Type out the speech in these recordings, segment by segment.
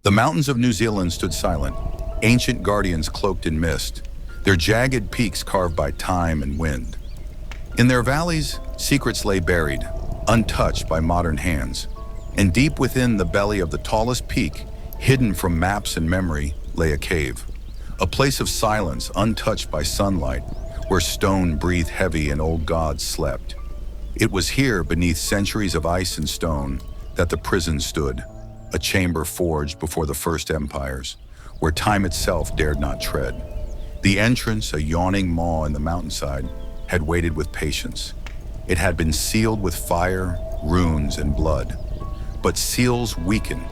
The mountains of New Zealand stood silent, ancient guardians cloaked in mist, their jagged peaks carved by time and wind. In their valleys, secrets lay buried, untouched by modern hands. And deep within the belly of the tallest peak, hidden from maps and memory, lay a cave. A place of silence untouched by sunlight, where stone breathed heavy and old gods slept. It was here, beneath centuries of ice and stone, that the prison stood, a chamber forged before the first empires, where time itself dared not tread. The entrance, a yawning maw in the mountainside, had waited with patience. It had been sealed with fire, runes, and blood. But seals weaken,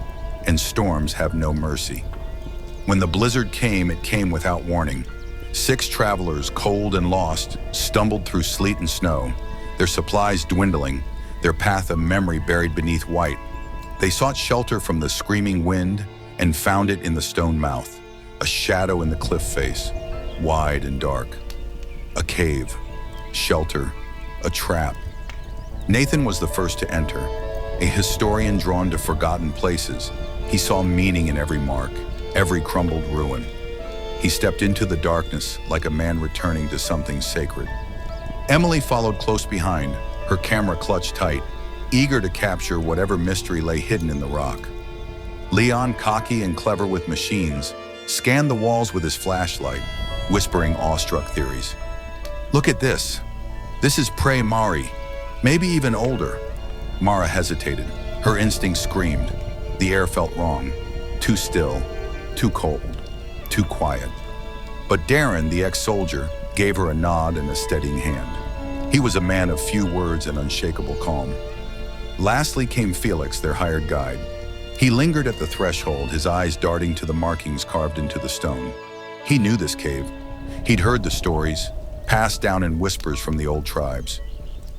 and storms have no mercy. When the blizzard came, it came without warning. 6 travelers, cold and lost, stumbled through sleet and snow, their supplies dwindling, their path of memory buried beneath white. They sought shelter from the screaming wind and found it in the stone mouth, a shadow in the cliff face, wide and dark. A cave, shelter, a trap. Nathan was the first to enter, a historian drawn to forgotten places. He saw meaning in every mark, every crumbled ruin. He stepped into the darkness like a man returning to something sacred. Emily followed close behind, her camera clutched tight, eager to capture whatever mystery lay hidden in the rock. Leon, cocky and clever with machines, scanned the walls with his flashlight, whispering awestruck theories. "Look at this. This is Prey Mari, maybe even older." Mara hesitated. Her instinct screamed. The air felt wrong. Too still, too cold, too quiet. But Darren, the ex-soldier, gave her a nod and a steadying hand. He was a man of few words and unshakable calm. Lastly came Felix, their hired guide. He lingered at the threshold, his eyes darting to the markings carved into the stone. He knew this cave. He'd heard the stories, passed down in whispers from the old tribes.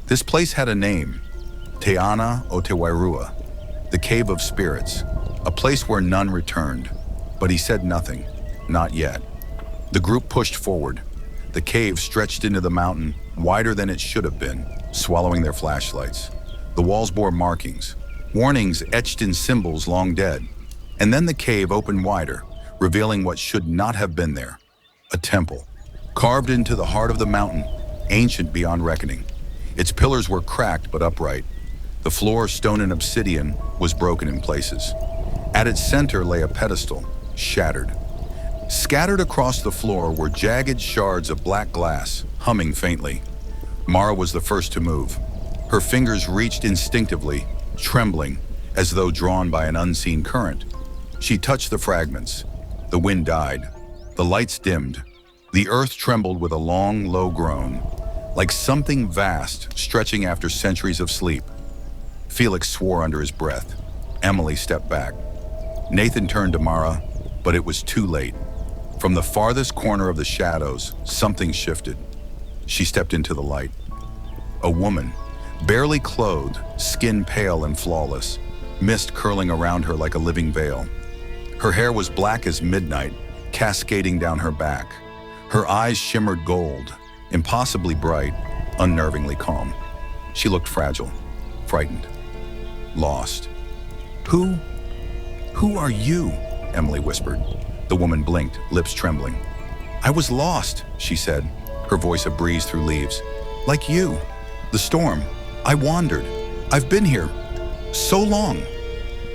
This place had a name, Te Ana o Te Wairua, the Cave of Spirits, a place where none returned. But he said nothing, not yet. The group pushed forward. The cave stretched into the mountain, wider than it should have been, swallowing their flashlights. The walls bore markings, warnings etched in symbols long dead. And then the cave opened wider, revealing what should not have been there. A temple, carved into the heart of the mountain, ancient beyond reckoning. Its pillars were cracked but upright. The floor, stone and obsidian, was broken in places. At its center lay a pedestal, shattered. Scattered across the floor were jagged shards of black glass, humming faintly. Mara was the first to move. Her fingers reached instinctively, trembling, as though drawn by an unseen current. She touched the fragments. The wind died. The lights dimmed. The earth trembled with a long, low groan, like something vast stretching after centuries of sleep. Felix swore under his breath. Emily stepped back. Nathan turned to Mara, but it was too late. From the farthest corner of the shadows, something shifted. She stepped into the light. A woman, barely clothed, skin pale and flawless, mist curling around her like a living veil. Her hair was black as midnight, cascading down her back. Her eyes shimmered gold, impossibly bright, unnervingly calm. She looked fragile, frightened, lost. Who are you?" Emily whispered. The woman blinked, lips trembling. "I was lost," she said, her voice a breeze through leaves. "Like you. The storm. I wandered. I've been here so long."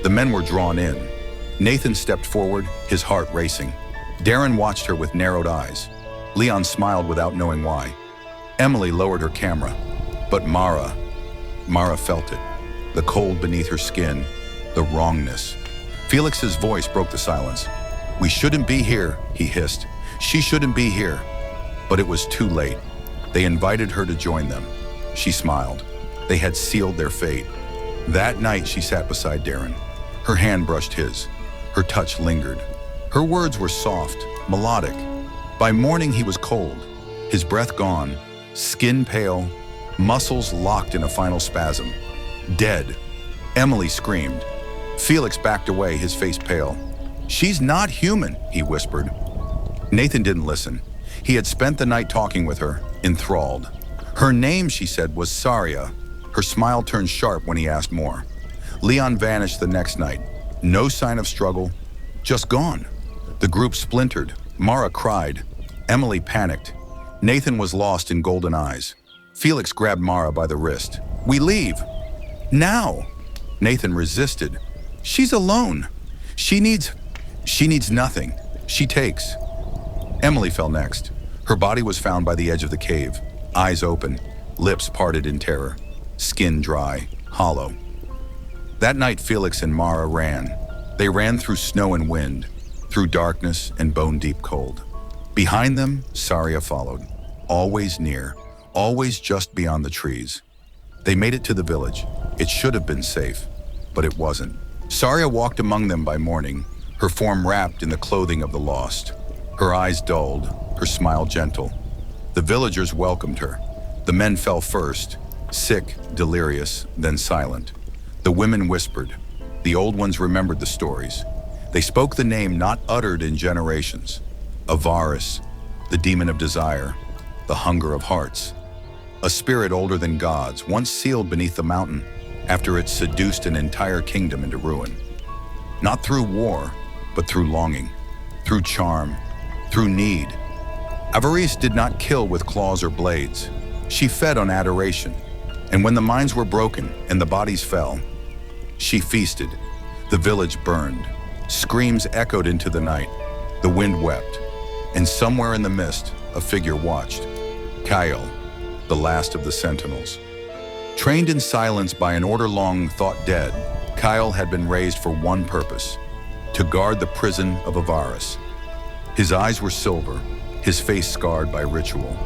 The men were drawn in. Nathan stepped forward, his heart racing. Darren watched her with narrowed eyes. Leon smiled without knowing why. Emily lowered her camera. But Mara felt it. The cold beneath her skin, the wrongness. Felix's voice broke the silence. "We shouldn't be here," he hissed. "She shouldn't be here." But it was too late. They invited her to join them. She smiled. They had sealed their fate. That night she sat beside Darren. Her hand brushed his. Her touch lingered. Her words were soft, melodic. By morning he was cold, his breath gone, skin pale, muscles locked in a final spasm. Dead. Emily screamed. Felix backed away, his face pale. "She's not human," he whispered. Nathan didn't listen. He had spent the night talking with her, enthralled. Her name, she said, was Saria. Her smile turned sharp when he asked more. Leon vanished the next night. No sign of struggle, Just gone. The group splintered. Mara cried. Emily panicked. Nathan was lost in golden eyes. Felix grabbed Mara by the wrist. "We leave. Now!" Nathan resisted. "She's alone. She needs nothing. She takes." Emily fell next. Her body was found by the edge of the cave, eyes open, lips parted in terror, skin dry, hollow. That night, Felix and Mara ran. They ran through snow and wind, through darkness and bone-deep cold. Behind them, Saria followed, always near, always just beyond the trees. They made it to the village. It should have been safe, but it wasn't. Saria walked among them by morning, her form wrapped in the clothing of the lost. Her eyes dulled, her smile gentle. The villagers welcomed her. The men fell first, sick, delirious, then silent. The women whispered. The old ones remembered the stories. They spoke the name not uttered in generations. Avaris, the demon of desire, the hunger of hearts. A spirit older than gods, once sealed beneath the mountain, after it seduced an entire kingdom into ruin. Not through war, but through longing, through charm, through need. Avaris did not kill with claws or blades. She fed on adoration. And when the minds were broken and the bodies fell, she feasted. The village burned. Screams echoed into the night. The wind wept. And somewhere in the mist, a figure watched. Kyle, the last of the sentinels. Trained in silence by an order long thought dead, Kyle had been raised for one purpose: to guard the prison of Avaris. His eyes were silver, his face scarred by ritual.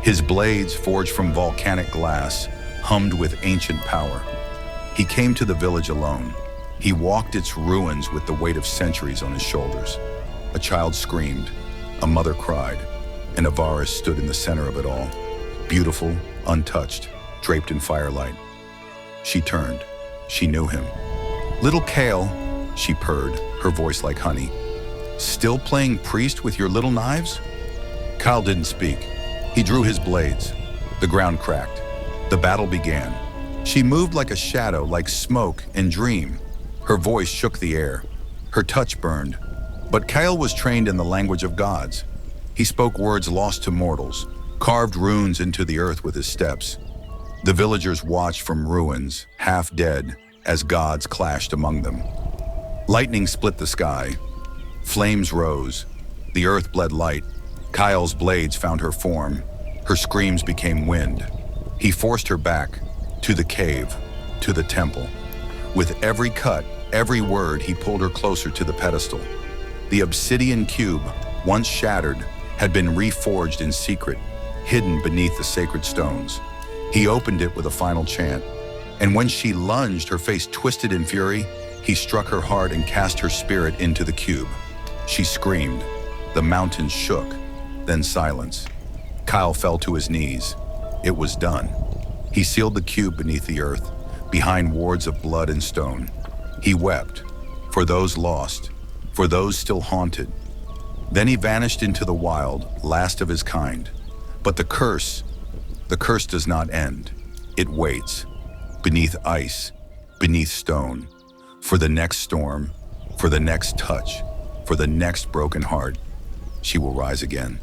His blades, forged from volcanic glass, hummed with ancient power. He came to the village alone. He walked its ruins with the weight of centuries on his shoulders. A child screamed, a mother cried, and Avaris stood in the center of it all, beautiful, untouched, draped in firelight. She turned. She knew him. "Little Kale," she purred, her voice like honey. "Still playing priest with your little knives?" Kyle didn't speak. He drew his blades. The ground cracked. The battle began. She moved like a shadow, like smoke and dream. Her voice shook the air. Her touch burned. But Kyle was trained in the language of gods. He spoke words lost to mortals, carved runes into the earth with his steps. The villagers watched from ruins, half dead, as gods clashed among them. Lightning split the sky. Flames rose. The earth bled light. Kyle's blades found her form. Her screams became wind. He forced her back, to the cave, to the temple. With every cut, every word, he pulled her closer to the pedestal. The obsidian cube, once shattered, had been reforged in secret, hidden beneath the sacred stones. He opened it with a final chant, and when she lunged, her face twisted in fury, he struck her heart and cast her spirit into the cube. She screamed. The mountains shook, then silence. Kyle fell to his knees. It was done. He sealed the cube beneath the earth, behind wards of blood and stone. He wept, for those lost, for those still haunted. Then he vanished into the wild, last of his kind. But the curse does not end. It waits, beneath ice, beneath stone, for the next storm, for the next touch, for the next broken heart. She will rise again.